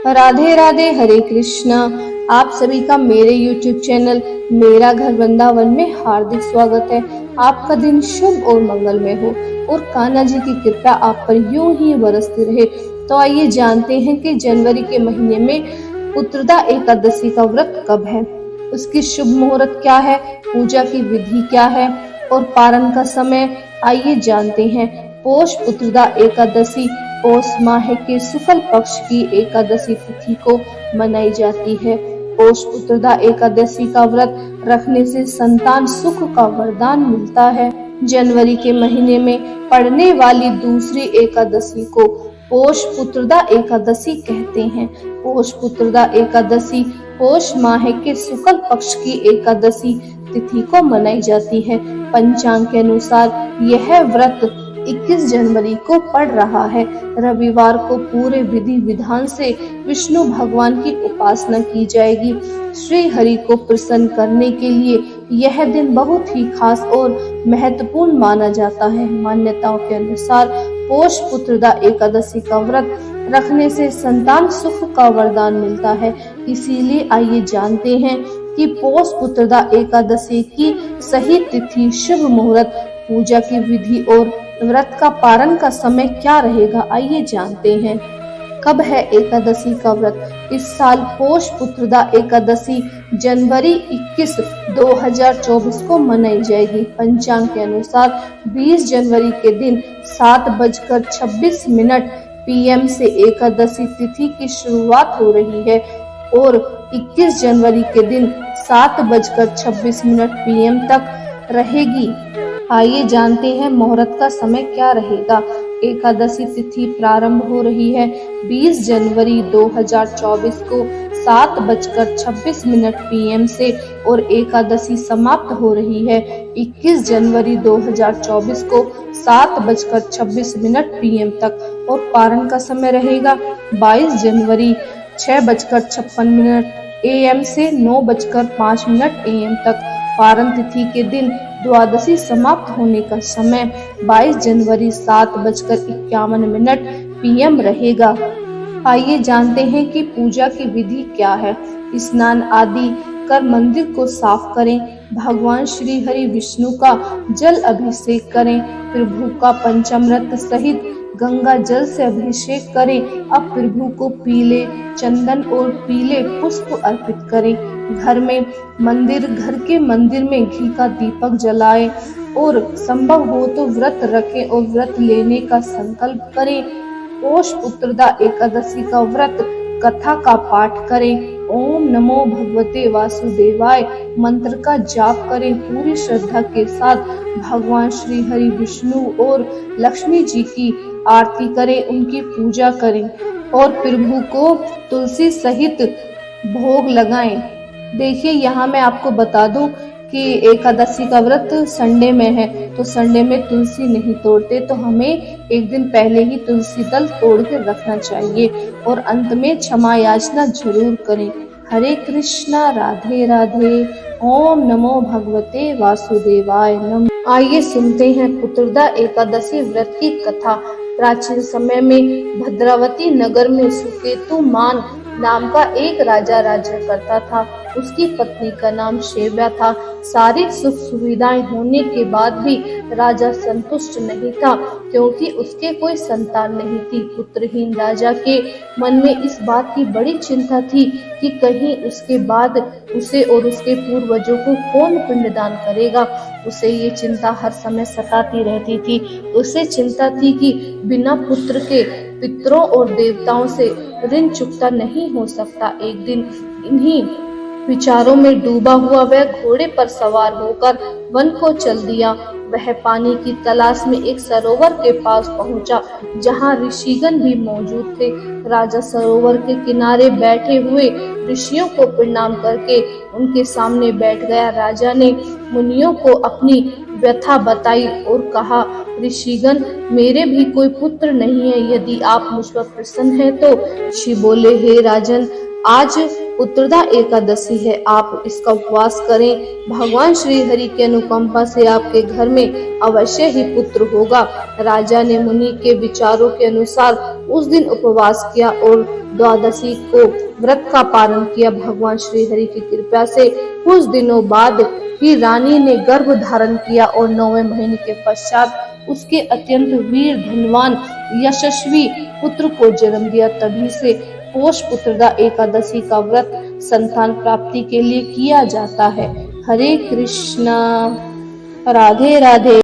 राधे राधे, हरे कृष्णा। आप सभी का मेरे YouTube चैनल मेरा घर वृंदावन में हार्दिक स्वागत है। आपका दिन शुभ और मंगलमय हो और कान्हा जी की कृपा आप पर यूं ही बरसती रहे। तो आइए जानते हैं कि जनवरी के महीने में पुत्रदा एकादशी का व्रत कब है, उसकी शुभ मुहूर्त क्या है, पूजा की विधि क्या है और पारण का समय आइए जानते हैं। पोष पुत्रदा एकादशी पौष माह के शुक्ल पक्ष की एकादशी तिथि को मनाई जाती है। पौष पुत्रदा एकादशी का व्रत रखने से संतान सुख का वरदान मिलता है। जनवरी के महीने में पड़ने वाली दूसरी एकादशी को पौष पुत्रदा एकादशी कहते हैं। पौष पुत्रदा एकादशी पौष माह के शुक्ल पक्ष की एकादशी तिथि को मनाई जाती है। पंचांग के अनुसार यह व्रत 21 जनवरी को पड़ रहा है। रविवार को पूरे विधि विधान से विष्णु भगवान की उपासना की जाएगी। श्री हरि को प्रसन्न करने के लिए यह दिन बहुत ही खास और महत्वपूर्ण माना जाता है। मान्यताओं के अनुसार पौष पुत्रदा एकादशी का व्रत रखने से संतान सुख का वरदान मिलता है। इसीलिए आइए जानते हैं कि पौष पुत्रदा एकादशी की सही तिथि, शुभ मुहूर्त, पूजा की विधि और व्रत का पारण का समय क्या रहेगा। आइए जानते हैं। कब है एकादशी का व्रत। इस साल पौष पुत्रदा एकादशी जनवरी 21, 2024 को मनाई जाएगी। पंचांग के अनुसार 20 जनवरी के दिन 7:26 PM से एकादशी तिथि की शुरुआत हो रही है और 21 जनवरी के दिन 7:26 PM तक रहेगी। आइए जानते हैं मुहूर्त का समय क्या रहेगा। एकादशी तिथि प्रारंभ हो रही है 20 जनवरी 2024 को 7:26 PM से और एकादशी समाप्त हो रही है 21 जनवरी 2024 को 7:26 PM तक और पारण का समय रहेगा 22 जनवरी 6:56 AM से 9:05 AM तक। पारण तिथि के दिन द्वादशी समाप्त होने का समय 22 जनवरी 7:51 PM रहेगा। आइए जानते हैं कि पूजा की विधि क्या है। स्नान आदि कर मंदिर को साफ करें। भगवान श्री हरि विष्णु का जल अभिषेक करें। प्रभु का पंचामृत सहित गंगा जल से अभिषेक करें। अब प्रभु को पीले चंदन और पीले पुष्प अर्पित करें। घर के मंदिर में घी का दीपक जलाएं और संभव हो तो व्रत रखें और व्रत लेने का संकल्प करें। पौष पुत्रदा एकादशी का व्रत कथा का पाठ करें। ओम नमो भगवते वासुदेवाय मंत्र का जाप करें। पूरी श्रद्धा के साथ भगवान श्री हरि विष्णु और लक्ष्मी जी की आरती करें, उनकी पूजा करें और प्रभु को तुलसी सहित भोग लगाएं। देखिए, यहाँ मैं आपको बता दूं कि एकादशी का व्रत संडे में है, तो संडे में तुलसी नहीं तोड़ते, तो हमें एक दिन पहले ही तुलसी दल तोड़ के रखना चाहिए और अंत में क्षमा याचना जरूर करें। हरे कृष्णा, राधे राधे, ओम नमो भगवते वासुदेवाय नमः। आइए सुनते हैं पुत्रदा एकादशी व्रत की कथा। प्राचीन समय में भद्रावती नगर में सुकेतु मान नाम का एक राजा राज्य करता था। उसकी पत्नी का नाम शेव्या था। सारी सुख सुविधाएं होने के बाद भी राजा संतुष्ट नहीं था, क्योंकि उसके कोई संतान नहीं थी। पुत्रहीन राजा के मन में इस बात की बड़ी चिंता थी कि कहीं उसके बाद उसे और उसके पूर्वजों को कौन पिंडदान करेगा। उसे ये चिंता हर समय सताती रहती थी। उसे चिंता थी कि बिना पुत्र के पितरों और देवताओं से ऋण चुकता नहीं हो सकता। एक दिन इन्हीं विचारों में डूबा हुआ वह घोड़े पर सवार होकर वन को चल दिया। वह पानी की तलाश में एक सरोवर के पास पहुंचा, जहां ऋषिगण भी मौजूद थे। राजा सरोवर के किनारे बैठे हुए ऋषियों को प्रणाम करके उनके सामने बैठ गया। राजा ने मुनियों को अपनी व्यथा बताई और कहा, ऋषिगण, मेरे भी कोई पुत्र नहीं है। यदि आप मुझ पर प्रसन्न हैं तो। ऋषि बोले, हे राजन, आज पुत्रदा एकादशी है। आप इसका उपवास करें। भगवान श्री हरि की अनुकंपा से आपके घर में अवश्य ही पुत्र होगा। राजा ने मुनि के विचारों के अनुसार उस दिन उपवास किया और द्वादशी को व्रत का पालन किया। भगवान श्री हरि की कृपा से कुछ दिनों बाद ही रानी ने गर्भ धारण किया और 9वें महीने के पश्चात उसके अत्यंत वीर, धनवान, यशस्वी पुत्र को जन्म दिया। तभी से पोष पुत्रदा एकादशी का व्रत संतान प्राप्ति के लिए किया जाता है। हरे कृष्णा, राधे राधे।